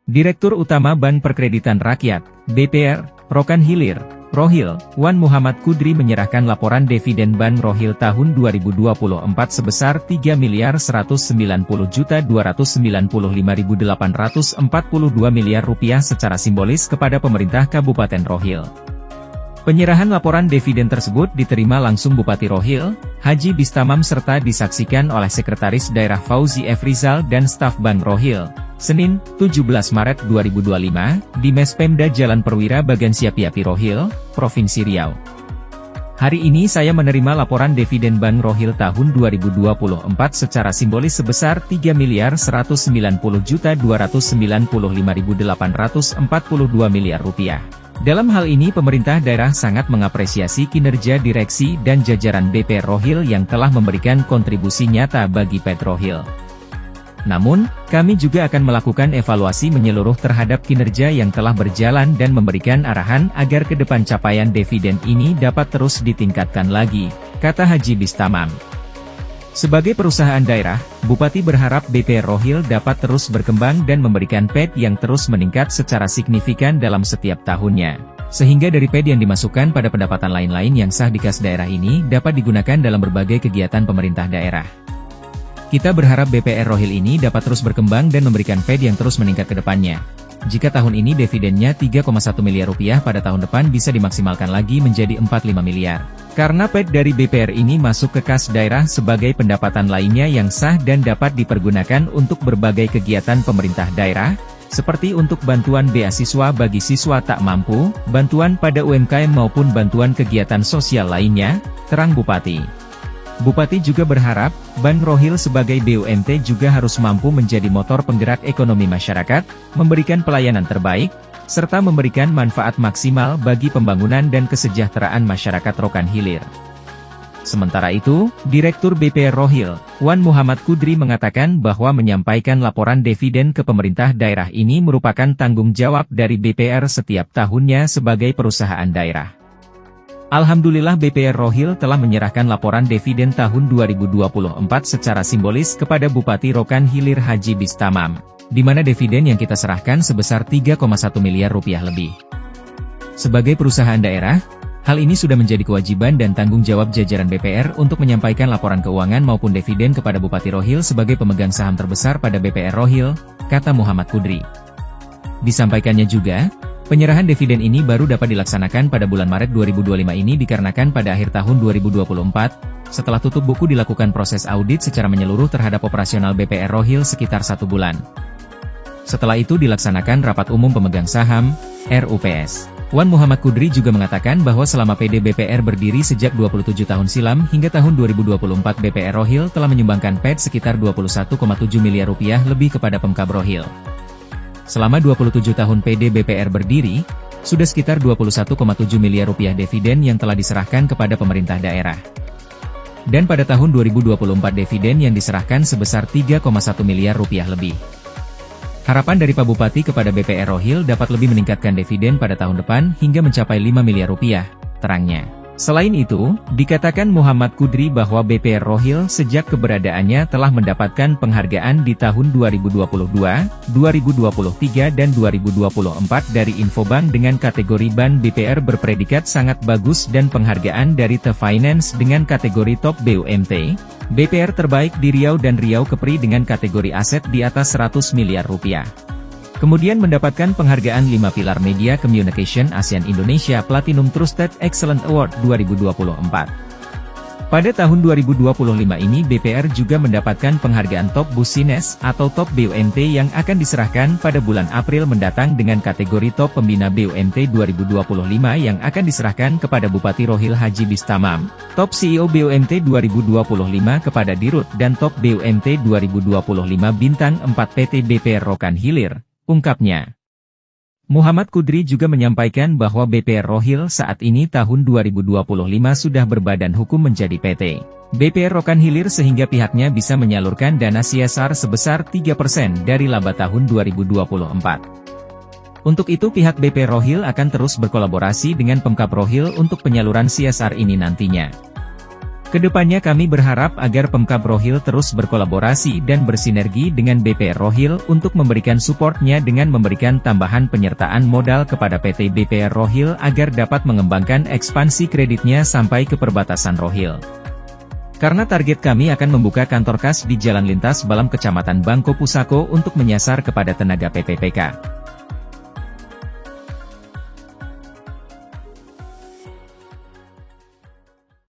Direktur Utama Bank Perkreditan Rakyat, BPR, Rokan Hilir, Rohil, Wan Muhammad Kudri menyerahkan laporan dividen Bank Rohil tahun 2024 sebesar Rp3.190.295.842 miliar secara simbolis kepada pemerintah Kabupaten Rohil. Penyerahan laporan dividen tersebut diterima langsung Bupati Rohil, Haji Bistamam serta disaksikan oleh Sekretaris Daerah Fauzi F. Rizal dan staf Bank Rohil, Senin, 17 Maret 2025, di Mes Pemda Jalan Perwira Bagan Siapi Rohil, Provinsi Riau. Hari ini saya menerima laporan dividen Bank Rohil tahun 2024 secara simbolis sebesar Rp3.190.295.842 miliar. Dalam hal ini pemerintah daerah sangat mengapresiasi kinerja direksi dan jajaran BPR Rohil yang telah memberikan kontribusi nyata bagi PT Rohil. Namun, kami juga akan melakukan evaluasi menyeluruh terhadap kinerja yang telah berjalan dan memberikan arahan agar ke depan capaian dividen ini dapat terus ditingkatkan lagi, kata Haji Bistamam. Sebagai perusahaan daerah, Bupati berharap BPR Rohil dapat terus berkembang dan memberikan PED yang terus meningkat secara signifikan dalam setiap tahunnya. Sehingga dari PED yang dimasukkan pada pendapatan lain-lain yang sah di kas daerah ini dapat digunakan dalam berbagai kegiatan pemerintah daerah. Kita berharap BPR Rohil ini dapat terus berkembang dan memberikan PED yang terus meningkat ke depannya. Jika tahun ini dividennya Rp3,1 miliar pada tahun depan bisa dimaksimalkan lagi menjadi Rp45 miliar. Karena PED dari BPR ini masuk ke kas daerah sebagai pendapatan lainnya yang sah dan dapat dipergunakan untuk berbagai kegiatan pemerintah daerah, seperti untuk bantuan beasiswa bagi siswa tak mampu, bantuan pada UMKM maupun bantuan kegiatan sosial lainnya, terang Bupati. Bupati juga berharap, Bank Rohil sebagai BUMT juga harus mampu menjadi motor penggerak ekonomi masyarakat, memberikan pelayanan terbaik, serta memberikan manfaat maksimal bagi pembangunan dan kesejahteraan masyarakat Rokan Hilir. Sementara itu, Direktur BPR Rohil, Wan Muhammad Kudri mengatakan bahwa menyampaikan laporan dividen ke pemerintah daerah ini merupakan tanggung jawab dari BPR setiap tahunnya sebagai perusahaan daerah. Alhamdulillah BPR Rohil telah menyerahkan laporan dividen tahun 2024 secara simbolis kepada Bupati Rokan Hilir Haji Bistamam, di mana dividen yang kita serahkan sebesar Rp3,1 miliar lebih. Sebagai perusahaan daerah, hal ini sudah menjadi kewajiban dan tanggung jawab jajaran BPR untuk menyampaikan laporan keuangan maupun dividen kepada Bupati Rohil sebagai pemegang saham terbesar pada BPR Rohil, kata Muhammad Kudri. Disampaikannya juga, penyerahan dividen ini baru dapat dilaksanakan pada bulan Maret 2025 ini dikarenakan pada akhir tahun 2024, setelah tutup buku dilakukan proses audit secara menyeluruh terhadap operasional BPR Rohil sekitar 1 bulan. Setelah itu dilaksanakan rapat umum pemegang saham, RUPS. Wan Muhammad Kudri juga mengatakan bahwa selama PD BPR berdiri sejak 27 tahun silam hingga tahun 2024 BPR Rohil telah menyumbangkan PED sekitar Rp21,7 miliar lebih kepada Pemkab Rohil. Selama 27 tahun PD BPR berdiri, sudah sekitar Rp21,7 miliar dividen yang telah diserahkan kepada pemerintah daerah. Dan pada tahun 2024 dividen yang diserahkan sebesar Rp3,1 miliar lebih. Harapan dari Pak Bupati kepada BPR Rohil dapat lebih meningkatkan dividen pada tahun depan hingga mencapai Rp5 miliar, terangnya. Selain itu, dikatakan Muhammad Kudri bahwa BPR Rohil sejak keberadaannya telah mendapatkan penghargaan di tahun 2022, 2023 dan 2024 dari Infobank dengan kategori Ban BPR berpredikat sangat bagus dan penghargaan dari The Finance dengan kategori Top BUMT, BPR terbaik di Riau dan Riau Kepri dengan kategori aset di atas Rp100 miliar. Kemudian mendapatkan penghargaan 5 Pilar Media Communication ASEAN Indonesia Platinum Trusted Excellent Award 2024. Pada tahun 2025 ini BPR juga mendapatkan penghargaan Top Business atau Top BUMT yang akan diserahkan pada bulan April mendatang dengan kategori Top Pembina BUMT 2025 yang akan diserahkan kepada Bupati Rohil Haji Bistamam, Top CEO BUMT 2025 kepada Dirut dan Top BUMT 2025 Bintang 4 PT BPR Rokan Hilir, ungkapnya. Muhammad Kudri juga menyampaikan bahwa BPR Rohil saat ini tahun 2025 sudah berbadan hukum menjadi PT BPR Rokan Hilir sehingga pihaknya bisa menyalurkan dana CSR sebesar 3% dari laba tahun 2024. Untuk itu pihak BPR Rohil akan terus berkolaborasi dengan Pemkab Rohil untuk penyaluran CSR ini nantinya. Kedepannya kami berharap agar Pemkab Rohil terus berkolaborasi dan bersinergi dengan BPR Rohil untuk memberikan supportnya dengan memberikan tambahan penyertaan modal kepada PT BPR Rohil agar dapat mengembangkan ekspansi kreditnya sampai ke perbatasan Rohil. Karena target kami akan membuka kantor kas di Jalan Lintas Balam Kecamatan Bangko Pusako untuk menyasar kepada tenaga PPPK.